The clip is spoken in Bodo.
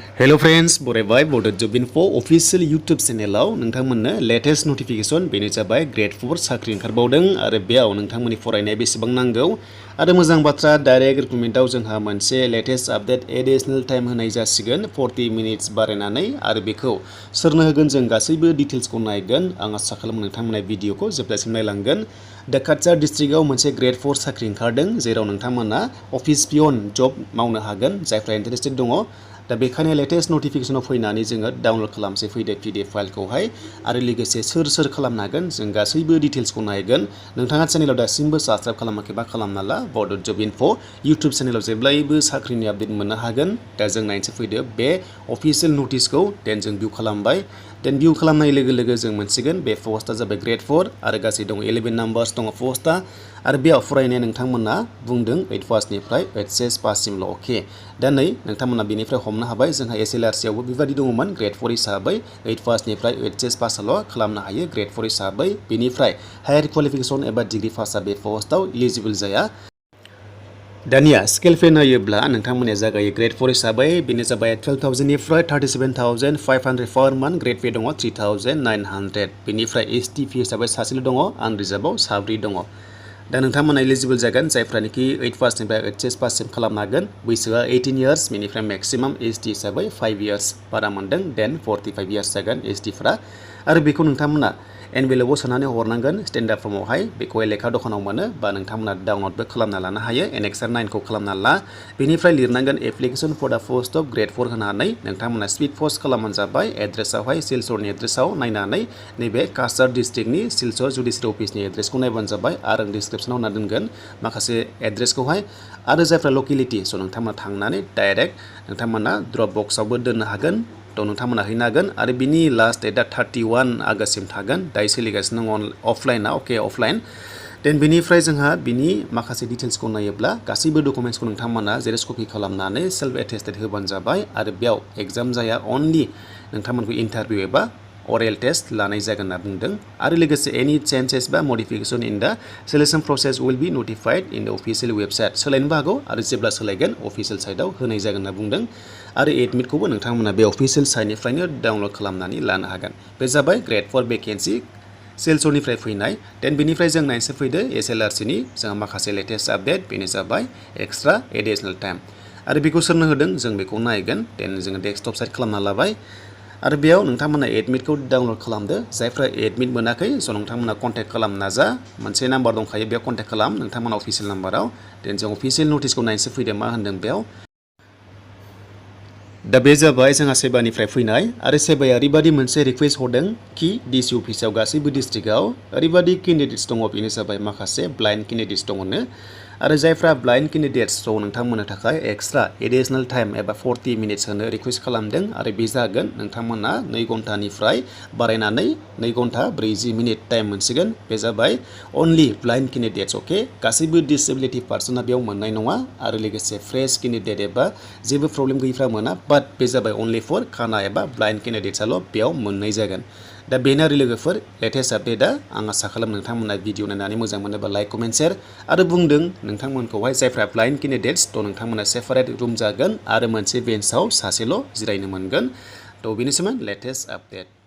Hello friends, बरायबाय Bodo Job Info official YouTube channelआव नोंथांमोननो latest notification बेनो जाबाय Grade 4 साख्रि ओंखारबावदों आरो बेयाव नोंथांमोननि फरायनाया बेसेबां नांगौ आरो मोजां बाथ्रा डाइरेक्ट रिक्रुटमेन्टआव जोंहा मोनसे latest update additional time होनाय जासिगोन 40 minutes बारायनानै आरो बेखौ सोरनो होगोन जों गासैबो डिटेल्सखौ नायगोन आं आसा खालामो नोंथांमोनहा भिडिअखौ जोबजासिम नायलांगोन दा काचार डिस्ट्रिक्टआव मोनसे Grade 4 साख्रि ओंखारदों जेराव नोंथांमोना अफिस पियन जब मावनो हागोन जायफ्रा इन्टारेस्टेड दङ दा बेखायनो लेटेस्ट नटिफिकेशनाव फैनानै जोङो डाउनलड खालामसै फैदो PDF फाइलखौहाय आरो लोगोसे सोर खालामनो हागोन जों गासैबो डिटेल्सखौ नायगोन नोंथाङा चेनेलाव दासिमबो साबस्क्राइब खालामाखैबा खालामना ला Bodo Job Info YouTube चेनेलाव जेब्लायबो साख्रिनि आपडेट मोननो हागोन दा जों नायनोसै फैदो बे अफिशियेल नटिसखौ देन जों भिउ खालामबाय देन भिउ खालामनाय लोगो लोगो जों मोनसिगोन बे पस्टआ जाबाय Grade 4 आरो गासै दङ 11 नाम्बार्स दङ पस्टआ आरो बेयाव फरायनाया नोंथांमोना बुंदों 8 पासनिफ्राय HS पाससिमल' अके दा नै नोंथांमोना बेनिफ्राय हमनो हाबाय जोंहा SLRC आवबो बेबायदि दङमोन Grade 4 हिसाबै 8 पासनिफ्राय HS पासल' खालामनो हायो Grade 4 हिसाबै बेनिफ्राय हायार क्वालिफिकेसन एबा डिग्री पासआ बे पस्टआव एलिजिबल जाया दानिया स्केल पे नायोब्ला नोंथांमोनया जागायो Grade 4 हिसाबै बेनो जाबाय 12,000 निफ्राय 37,500 पर मान्थ Grade पे दङ 3,900 बेनिफ्राय ST फी हिसाबै सासेल' दङ आनरिजार्भआव साब्रै दङ दा नोंथांमोना एलिजिबल जागोन जायफ्रानोखि 8 पासनिफ्राय HS पाससिम खालामनो हागोन बैसोआ 18 इयार्स बेनिफ्राय मेक्सिमाम ST हिसाबै 5 इयार्स बारा मोनदों देन 45 इयार्स जागोन ST फोरा आरो बेखौ नोंथांमोना एनवेलपआव सोनानै हरनांगोन स्टेन्डार्ड फर्मआवहाय बेखौ लेखा दखानाव मोनो बा नोंथांमोना डाउनलडबो खालामना लानो हायो एनेक्सार 9 खौ खालामना ला बेनिफ्राय लिरनांगोन एप्लिकेसन फर दा पोस्ट अफ Grade 4 होनानै नोंथांमोना स्पिड पोस्ट खालामबानो जाबाय एड्रेसआवहाय सिलचरनि एड्रेसआव नायनानै नैबे काचार डिस्ट्रिक्टनि सिलचर जुडिसियेल अफिसनि एड्रेसखौ नायबानो जाबाय आरो आं डिसक्रिपसनाव होना दोनगोन माखासे एड्रेसखौहाय आरो जायफ्रा लकेलिटि स' नोंथांमोना थांनानै डाइरेक्ट नोंथांमोना ड्रप बक्सआवबो दोननो हागोन थ' नोंथांमोना हैनो हागोन आरो बिनि लास्ट डेटआ 31 आगष्टसिम थागोन दायो सोलिगासिनो दङ अफलाइना अके अफलाइन देन बेनिफ्राय जोंहा बिनि माखासे डिटेल्सखौ नायोब्ला गासैबो डकुमेन्ट्सखौ नोंथांमोना जेरक्स कपि खालामनानै सेल्फ एटेस्टेड होबानो जाबाय आरो बेयाव एग्जाम जाया अनलि नोंथांमोनखौ इन्टारभिउ एबा अरेल टेस्ट लानाय जागोन होनना बुंदों आरो लोगोसे एनि चेन्जेस बा modification in the selection process will be notified in the official website सोलायनोबो हागौ आरो जेब्ला सोलायगोन अफिसियेल साइटआव होनाय जागोन होनना बुंदों आरो एडमिटखौबो नोंथांमोना बे अफिसियेल साइटनिफ्रायनो डाउनलड खालामनानै लानो हागोन बे जाबाय Grade 4 भेकेन्सि सिलचरनिफ्राय फैनाय देन बेनिफ्राय जों नायनोसै फैदो SLRCनि जोंहा माखासे लेटेस्ट आपडेट बेनो जाबाय एक्सट्रा एडिशनेल टाइम आरो बेखौ सोरनो होदों जों बेखौ नायगोन देन जोङो डेस्कटप साइट खालामना लाबाय आरो बेयाव नोंथांमोना एडमिटखौ डाउनलड खालामदो जायफ्रा एडमिट मोनाखै स' नोंथांमोना कन्टेक्ट खालामनो नाजा मोनसे नाम्बार दंखायो बेयाव कन्टेक्ट खालाम नोंथांमोना अफिसियेल नाम्बाराव देन जों अफिसियेल नटिसखौ नायनोसै फैदो मा होनदों बेयाव दा बे जाबाय जोंहा सेबानिफ्राय फैनाय आरो सेबाया ओरैबायदि मोनसे रिक्वेस्ट हरदों कि DC अफिसाव गासैबो डिस्ट्रिक्टआव ओरैबायदि केन्डिडेट्स दङ बेनो जाबाय माखासे ब्लाइन्ड केन्डिडेट्स दङनो आरो जायफ्रा ब्लाइन्ड केन्डिडेट्स दङ नोंथांमोननो थाखाय एक्सट्रा एडिशनेल टाइम एबा 40 मिनिट्स होनो रिक्वेस्ट खालामदों आरो बे जागोन नोंथांमोना 2 घन्टानिफ्राय बारायनानै 2 घन्टा 40 मिनिट टाइम मोनसिगोन बे जाबाय अनलि ब्लाइन्ड केन्डिडेट्स अके गासैबो डिसेबिलिटि पार्सना बेयाव मोननाय नङा आरो लोगोसे फ्रेश केन्डिडेट एबा जेबो प्रब्लेम गैयैफ्रा मोना बाट बे जाबाय अनलि फर खाना एबा ब्लाइन्ड केन्डिडेट्सआल' बेयाव मोननाय जागोन दा बेनो आरो लोगोफोर लेटेस्ट आपडेटआ आं आसा खालाम नोंथांमोना भिडिअ नायनानै मोजां मोनोबा लाइक कमेन्ट शेयार आरो बुंदों नोंथांमोनखौहाय जायफ्रा ब्लाइन्ड केन्डिडेट्स थ' नोंथांमोना सेपारेट रुम जागोन आरो मोनसे बेन्चआव सासेल' जिरायनो मोनगोन थ' बेनोसैमोन लेटेस्ट आपडेट